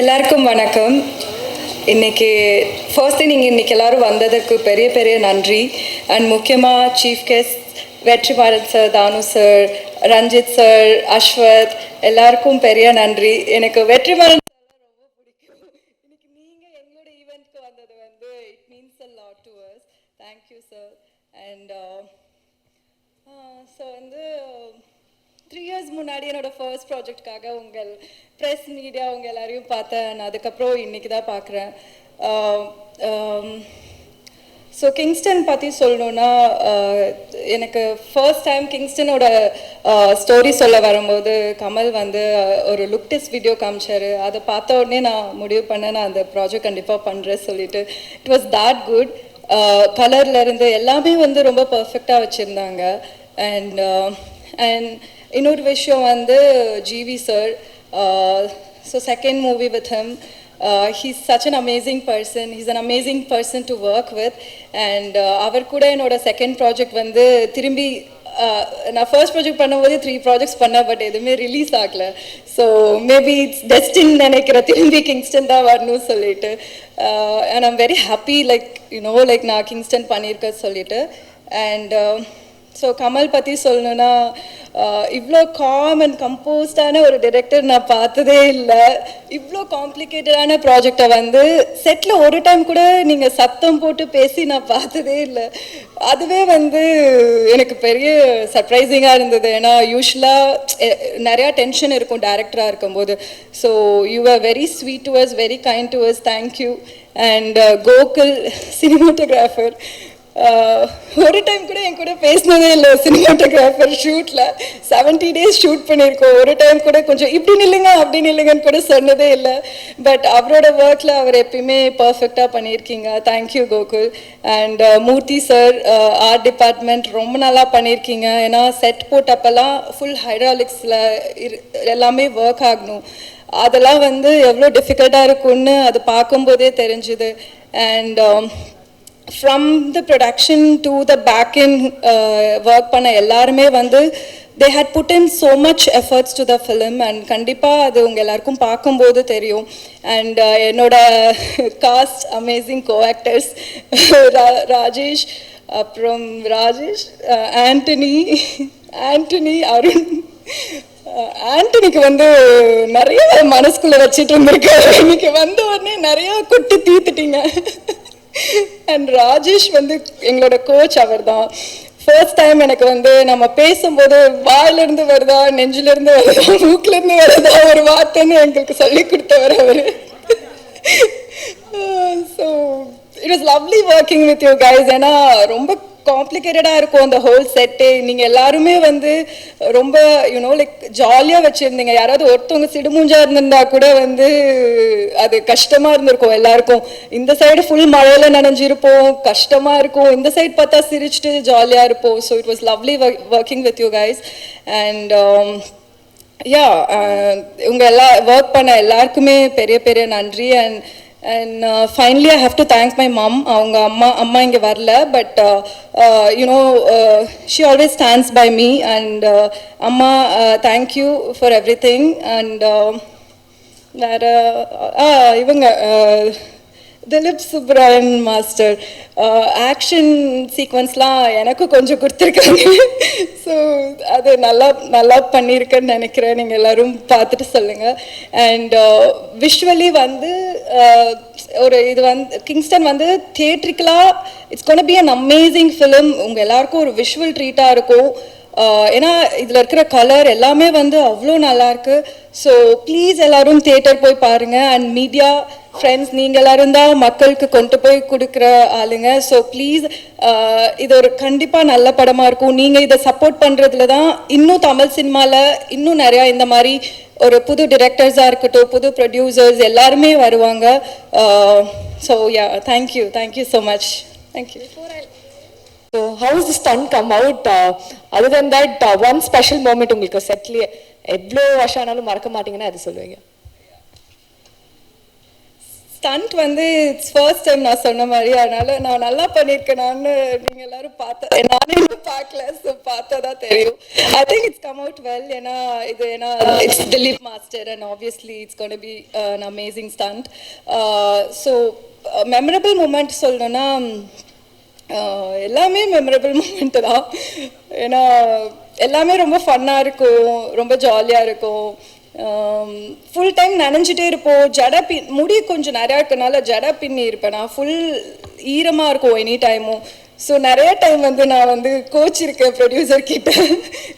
எல்லாருக்கும் வணக்கம். இன்னைக்கு ஃபர்ஸ்ட் நீங்கள் இன்னைக்கு எல்லாரும் வந்ததுக்கு பெரிய பெரிய நன்றி. அண்ட் முக்கியமாக சீஃப் கெஸ்ட் வெற்றிமாறன் சார், தானு சார், ரஞ்சித் சார், அஸ்வத் எல்லாருக்கும் பெரிய நன்றி. எனக்கு வெற்றிமாறன் சார் ரொம்ப பிடிக்கும். இன்னைக்கு நீங்கள் எங்களோட ஈவெண்ட்க்கு வந்தது வந்து it means a lot to us. Thank you sir. And so வந்து 3 years முன்னாடி என்னோட ஃபர்ஸ்ட் ப்ராஜெக்ட்காக உங்கள் ப்ரெஸ் மீடியா உங்கள் எல்லாரையும் பார்த்தேன். அதுக்கப்புறம் இன்றைக்கி தான் பார்க்குறேன். ஸோ கிங்ஸ்டன் பற்றி சொல்லணுன்னா, எனக்கு ஃபர்ஸ்ட் டைம் கிங்ஸ்டனோட ஸ்டோரி சொல்ல வரும்போது கமல் வந்து ஒரு லுக் டெஸ்ட் வீடியோ காமிச்சார். அதை பார்த்த உடனே நான் முடிவு பண்ணேன், நான் அந்த ப்ராஜெக்ட் கண்டிப்பாக பண்ணுறேன் சொல்லிட்டு. It was that good. கலர்லேருந்து எல்லாமே வந்து ரொம்ப பர்ஃபெக்டாக வச்சுருந்தாங்க. அண்ட் இன்னொரு விஷயம் வந்து GV sir. So second movie with him. He's such an amazing person. He's an amazing person to work with. And அவர் கூட என்னோட செகண்ட் ப்ராஜெக்ட் வந்து திரும்பி நான் ஃபர்ஸ்ட் ப்ராஜெக்ட் பண்ணும்போது 3 ப்ராஜெக்ட்ஸ் பண்ணேன், பட் எதுவுமே ரிலீஸ் ஆகலை. ஸோ மேபி இட்ஸ் டெஸ்டின் நினைக்கிற திரும்பி கிங்ஸ்டன் தான் வரணும்னு சொல்லிட்டு. And I'm very happy like like நான் கிங்ஸ்டன் பண்ணியிருக்கேன் சொல்லிட்டு. அண்ட் ஸோ கமல் பற்றி சொல்லணுன்னா, இவ்வளோ காம் அண்ட் கம்போஸ்டான ஒரு டைரக்டர் நான் பார்த்ததே இல்லை. இவ்வளோ காம்ப்ளிகேட்டடான ப்ராஜெக்டை வந்து செட்டில் ஒரு டைம் கூட நீங்கள் சத்தம் போட்டு பேசி நான் பார்த்ததே இல்லை. அதுவே வந்து எனக்கு பெரிய சர்ப்ரைசிங்காக இருந்தது. ஏன்னா யூஸ்வலாக நிறையா டென்ஷன் இருக்கும் டைரக்டராக இருக்கும்போது. So you are very sweet to us, very kind to us. Thank you. And Gokul cinematographer, ஒரு டைம் கூட என் கூட பேசினதே இல்லை. சினிமாட்டோகிராஃபர் ஷூட்டில் 70 days ஷூட் பண்ணியிருக்கோம். ஒரு டைம் கூட கொஞ்சம் இப்படி நில்லுங்க அப்படி நில்லுங்கன்னு கூட சொன்னதே இல்லை. பட் அவரோட ஒர்க்கில் அவர் எப்பயுமே பர்ஃபெக்டாக பண்ணியிருக்கீங்க. Thank you Gokul. And Murthy sir, art department ரொம்ப நல்லா பண்ணியிருக்கீங்க. ஏன்னா செட் போட்டப்பெல்லாம் ஃபுல் ஹைட்ராலிக்ஸில் எல்லாமே ஒர்க் ஆகணும். அதெல்லாம் வந்து எவ்வளோ டிஃபிகல்ட்டாக இருக்குன்னு அது பார்க்கும்போதே தெரிஞ்சுது. And from the production to the back end work பண்ண எல்லாருமே வந்து they had put in so much efforts to the film. and கண்டிப்பாக அது உங்கள் எல்லாருக்கும் பார்க்கும்போது தெரியும். அண்ட் என்னோட காஸ்ட் அமேசிங் கோ-ஆக்டர்ஸ் ராஜேஷ், அப்புறம் ஆண்டனி, அருண். ஆண்டனிக்கு வந்து நிறைய மனசுக்குள்ளே வச்சுட்டு இருந்திருக்காரு. இன்னைக்கு வந்த உடனே நிறையா கொட்டி தீர்த்துட்டீங்க. அண்ட் ராஜேஷ் வந்து எங்களோட கோச். அவர் தான் ஃபர்ஸ்ட் டைம் எனக்கு வந்து நம்ம பேசும்போது வாயிலிருந்து வருதா, நெஞ்சிலிருந்து வருதா, மூக்கிலிருந்து வருதா ஒரு வார்த்தைன்னு எங்களுக்கு சொல்லி கொடுத்தவர் அவர். So it was lovely working with you guys. ஏன்னா ரொம்ப காம்ப்ளிகேட்டடாக இருக்கும் அந்த ஹோல் செட்டே. நீங்கள் எல்லாருமே வந்து ரொம்ப லைக் ஜாலியாக வச்சுருந்தீங்க. யாராவது ஒருத்தவங்க சிடுமூஞ்சா இருந்திருந்தா கூட வந்து அது கஷ்டமாக இருந்திருக்கும் எல்லாருக்கும். இந்த சைடு ஃபுல் மழையில் நனைஞ்சிருப்போம், கஷ்டமாக இருக்கும். இந்த சைடு பார்த்தா சிரிச்சுட்டு ஜாலியாக இருப்போம். So it was lovely working with you guys. And உங்கள் ஒர்க் பண்ண எல்லாருக்குமே பெரிய பெரிய நன்றி. And finally I have to thank my mom. அவங்க அம்மா இங்கே வரல, but she always stands by me. and அம்மா, thank you for everything. and வேறு இவங்க திலீப் சுப்ராயன் மாஸ்டர் ஆக்ஷன் சீக்வன்ஸ்லாம் எனக்கு கொஞ்சம் கொடுத்துருக்காங்க. ஸோ அது நல்லா பண்ணியிருக்கேன்னு நினைக்கிறேன். நீங்கள் எல்லோரும் பார்த்துட்டு சொல்லுங்கள். அண்ட் விஷுவலி வந்து ஒரு இது வந்து கிங்ஸ்டன் வந்து தியேட்ரிக்கலாக it's gonna be an amazing film. உங்கள் எல்லாருக்கும் ஒரு விஷுவல் ட்ரீட்டாக இருக்கும். ஏன்னா இதில் இருக்கிற கலர் எல்லாமே வந்து அவ்வளோ நல்லாயிருக்கு. ஸோ ப்ளீஸ் எல்லோரும் தியேட்டர் போய் பாருங்கள். அண்ட் மீடியா ஃப்ரெண்ட்ஸ், நீங்கள் எல்லோரும் தான் மக்களுக்கு கொண்டு போய் கொடுக்குற ஆளுங்க. ஸோ ப்ளீஸ் இது ஒரு கண்டிப்பாக நல்ல படமாக இருக்கும். நீங்கள் இதை சப்போர்ட் பண்ணுறதுல தான் இன்னும் தமிழ் சினிமாவில் இன்னும் நிறையா இந்த மாதிரி ஒரு புது டிரெக்டர்ஸாக இருக்கட்டும், புது ப்ரொடியூசர்ஸ் எல்லாருமே வருவாங்க. So yeah, thank you so much. Thank you. So how does the stunt come out? Other than that, one special moment உங்களுக்கு செட்லயே எவ்வளோ வருஷம் ஆனாலும் மறக்க மாட்டீங்கன்னா அது சொல்லுவீங்க? ஸ்டண்ட் வந்து இட்ஸ் ஃபர்ஸ்ட் டைம் நான் சொன்ன மாதிரி, அதனால நான் நல்லா பண்ணியிருக்கேனான்னு நீங்கள் எல்லாரும் நானே இன்னும் பார்க்கல, ஸோ பார்த்தா தான் தெரியும். I think it's come out well. ஏன்னா it's Dilip master and obviously it's gonna be an amazing stunt. So memorable moment சொல்லணும்னா எல்லாமே மெமரபிள் மூமெண்ட்டு தான். ஏன்னா எல்லாமே ரொம்ப ஃபன்னாக இருக்கும், ரொம்ப ஜாலியாக இருக்கும். ஃபுல் டைம் நனைஞ்சிட்டே இருப்போம். முடி கொஞ்சம் நிறையா இருக்கனால ஜடை பின்னி இருப்பேன் நான். ஃபுல் ஈரமாக இருக்கும் எனி டைமும். ஸோ நிறைய டைம் வந்து நான் வந்து கோச்சிருக்கேன் ப்ரொடியூசர்கிட்ட,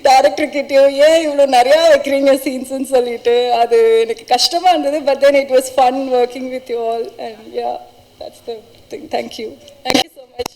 டேரக்டர்கிட்டையும், ஏன் இவ்வளோ நிறையா வைக்கிறீங்க சீன்ஸ்ன்னு சொல்லிட்டு. அது எனக்கு கஷ்டமாக இருந்தது. But then it was fun working with you all. And yeah, that's the thing. Thank you so much.